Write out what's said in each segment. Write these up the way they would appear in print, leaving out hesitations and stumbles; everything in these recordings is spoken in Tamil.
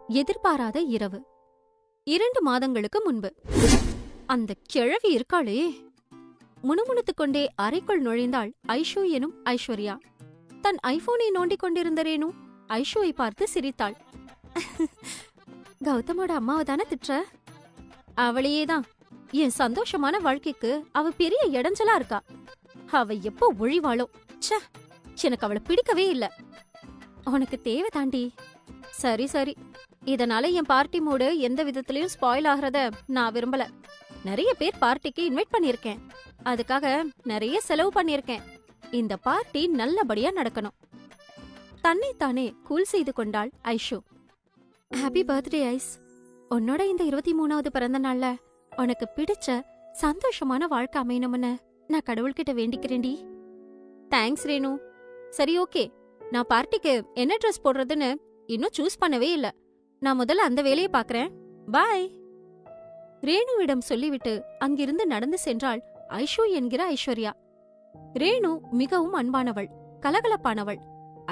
எதிர்பாராத இரவு. 2 மாதங்களுக்கு முன்பு. அந்த கிழவி இருக்காளே! முணுமுணுத்துக் கொண்டே அறைக்குள் நுழைந்தாள் ஐஷு எனும் ஐஸ்வர்யா. தன் ஐபோனை நோண்டிக் கொண்டிருந்த ரேணு ஐஷுவை பார்த்து சிரித்தாள். கௌதமோட அம்மாவை தானே திட்டுற? அவளையேதான். என் சந்தோஷமான வாழ்க்கைக்கு அவ பெரிய இடைஞ்சலா இருக்கா. அவ எப்போ ஒழிவாளோ. ச்சே, எனக்கு அவளை பிடிக்கவே இல்ல. உனக்கு தேவை தாண்டி. சரி சரி, இதனால என் பார்ட்டி மூடு எந்த விதத்திலயும் ஸ்பாயில் ஆகிறத நான் விரும்பல. நிறைய பேர் பார்ட்டிக்கு இன்வைட் பண்ணிருக்கேன். அதுக்காக நிறைய செலவு பண்ணிருக்கேன். இந்த பார்ட்டி நல்லபடியா நடக்கணும். தன்னைத்தானே கூல் செய்து கொண்டாள் ஐஷு. Happy birthday ice. உன்னோட இந்த 23வது பிறந்த நாள்ல உனக்கு பிடிச்ச சந்தோஷமான வாழ்க்கை அமையணும்னு நான் கடவுள்கிட்ட வேண்டிக்கிறேன்டி. தேங்க்ஸ் ரேணு. சரி ஓகே, நான் பார்ட்டிக்கு என்ன ட்ரெஸ் போடுறதுன்னு இன்னும் சூஸ் பண்ணவே இல்ல. நான் முதல்ல அந்த வேலையை பாக்குறேன். பாய். ரேணுவிடம் சொல்லிவிட்டு அங்கிருந்து நடந்து சென்றாள் ஐஷு என்கிற ஐஸ்வர்யா. ரேணு மிகவும் அன்பானவள், கலகலப்பானவள்.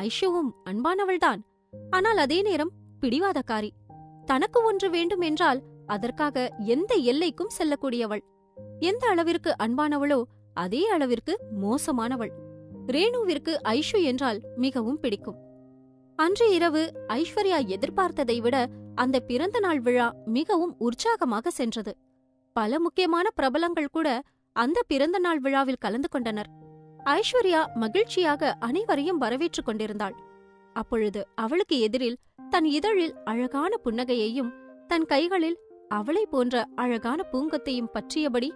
ஐஷுவும் அன்பானவள்தான். ஆனால் அதே நேரம் பிடிவாதக்காரி. தனக்கு ஒன்று வேண்டும் என்றால் அதற்காக எந்த எல்லைக்கும் செல்லக்கூடியவள். எந்த அளவிற்கு அன்பானவளோ அதே அளவிற்கு மோசமானவள். ரேணுவிற்கு ஐஷு என்றால் மிகவும் பிடிக்கும். அன்று இரவு ஐஸ்வர்யா எதிர்பார்த்ததை விட அந்த பிறந்த நாள் விழா மிகவும் உற்சாகமாக சென்றது. பல முக்கியமான பிரபலங்கள் கூட அந்த பிறந்த நாள் விழாவில் கலந்து கொண்டனர். ஐஸ்வர்யா மகிழ்ச்சியாக அனைவரையும் வரவேற்றுக் கொண்டிருந்தாள். அப்பொழுது அவளுக்கு எதிரில் தன் இதழில் அழகான புன்னகையையும் தன் கைகளில் அவளை போன்ற அழகான பூங்கொத்தையும் பற்றியபடி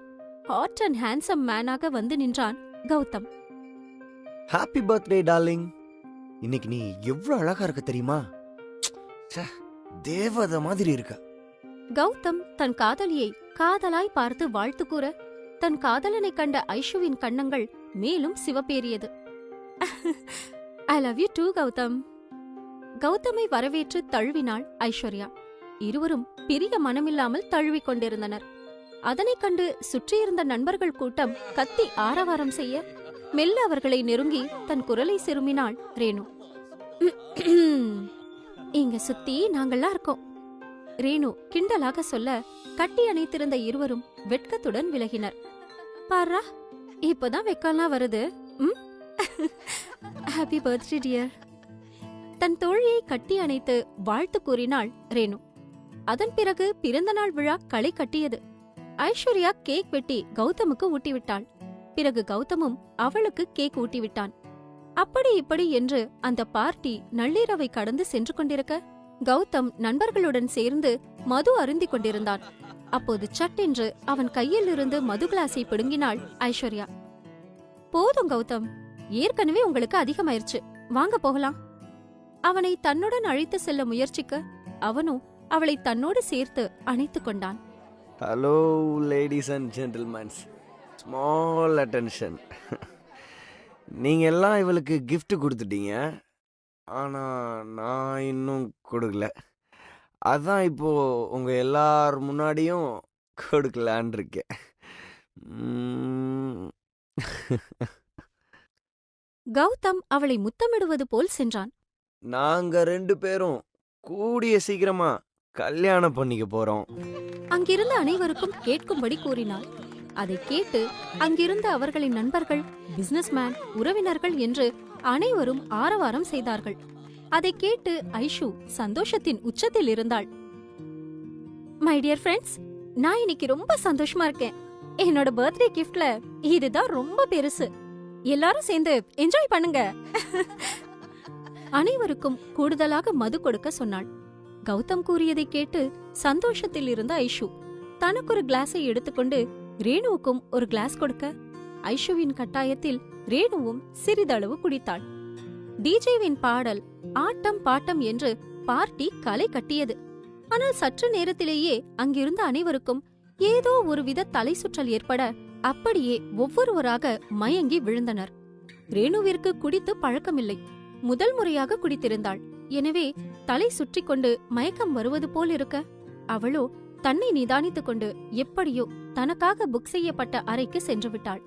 ஹாட் அண்ட் ஹேண்ட்ஸம் மேனாக வந்து நின்றான் கௌதம். Happy birthday darling. இன்னைக்கு நீ எவ்வளவு அழகா இருக்க தெரியுமா? தேவதை மாதிரி இருக்க. கௌதம் தன் காதலியை காதலாய் பார்த்து வாழ்த்து கூற தன் காதலனை கண்ட ஐஷுவின் கண்ணங்கள் மேலும் சிவப்பேறியது. I love you too Gautham. கௌதமை வரவேற்று தழுவினாள் ஐஸ்வர்யா. இருவரும் பிரிய மனமில்லாமல் தழுவிக் கொண்டிருந்தனர். அதனைக் கண்டு சுற்றியிருந்த நண்பர்கள் கூட்டம் கத்தி ஆரவாரம் செய்ய மெல்ல அவர்களை நெருங்கி தன் குரலை சிறுமினாள் ரேணு. இங்க சுத்தி நாங்கள்லாம் இருக்கோம். ரேணு கிண்டலாக சொல்ல கட்டி அணைத்திருந்த இருவரும் வெட்கத்துடன் விலகினர். பாரா, இப்பதான் வெக்கலாம் வருது. Happy birthday dear. தன் தோழியை கட்டி அணைத்து வாழ்த்து கூறினாள் ரேணு. அதன் பிறகு பிறந்தநாள் விழா களை கட்டியது. ஐஸ்வர்யா கேக் வெட்டி கௌதமுக்கு ஊட்டிவிட்டாள். பிறகு கௌதமும் அவளுக்கு கேக் ஊட்டிவிட்டான். அப்படி இப்படி என்று அந்த பார்ட்டி நள்ளிரவை கடந்து சென்று கொண்டிருக்க கௌதம் நண்பர்களுடன் சேர்ந்து மது அருந்திக் கொண்டிருந்தான். அப்போது சட்டென்று அவன் கையில் இருந்து மது கிளாஸை பிடுங்கினாள் ஐஸ்வர்யா. போதும் கௌதம், ஏற்கனவே உங்களுக்கு அதிகமாயிருச்சு, வாங்க போகலாம். அவனை தன்னுடன் அழைத்து செல்ல முயற்சிக்க அவனும் அவளை தன்னோடு சேர்த்து அணைத்துக் கொண்டான். Hello ladies and gentlemen's, small attention. நீங்க எல்லாம் இவளுக்கு கிஃப்ட் கொடுத்துட்டீங்க, ஆனா நான் இன்னும் கொடுக்கல. அதான் இப்போ உங்க எல்லார் முன்னாடியும் கொடுக்கலான் இருக்கேன். கௌதம் அவளை முத்தமிடுவது போல் சென்றான். நாங்க 2 பேரும் கூடிய சீக்கிரமா கல்யாணம் பண்ணிக்க போறோம். அங்கிருந்த அனைவருக்கும் கேட்கும்படி கூறினாள். அதை கேட்டு அங்கிருந்த அவர்களின் நண்பர்கள், பிசினஸ்மேன், உறவினர்கள் என்று அனைவரும் ஆரவாரம் செய்தார்கள். அதை கேட்டு ஐஷு சந்தோஷத்தின் உச்சத்தில் இருந்தாள். மை டியர் ஃப்ரெண்ட்ஸ், நான் இன்னைக்கு ரொம்ப சந்தோஷமா இருக்கேன். என்னோட பர்த்டே கிஃப்ட்ல இதுதான் ரொம்ப பெருசு. எல்லாரும் சேர்ந்து என்ஜாய் பண்ணுங்க. அனைவருக்கும் கூடுதலாக மது கொடுக்க சொன்னாள். கௌதம் கூறியதை கேட்டு சந்தோஷத்தில் இருந்த ஐஷு தனக்கு ஒரு கிளாஸை எடுத்துக்கொண்டு ரேணுவுக்கும் ஒரு கிளாஸ் கொடுக்க ஐஷுவின் கட்டாயத்தில் ரேணுவும் சிறிதளவு குடித்தாள். டிஜேவின் பாடல், ஆட்டம் பாட்டம் என்று பார்ட்டி களை கட்டியது. ஆனால் சற்று நேரத்திலேயே அங்கிருந்த அனைவருக்கும் ஏதோ ஒருவித தலை சுற்றல் ஏற்பட அப்படியே ஒவ்வொருவராக மயங்கி விழுந்தனர். ரேணுவிற்கு குடித்து பழக்கமில்லை. முதல் முறையாக குடித்திருந்தாள். எனவே தலை சுற்றி கொண்டு மயக்கம் வருவது போல் இருக்க அவளோ தன்னை நிதானித்துக் கொண்டு எப்படியோ தனக்காக புக் செய்யப்பட்ட அறைக்கு சென்று விட்டாள்.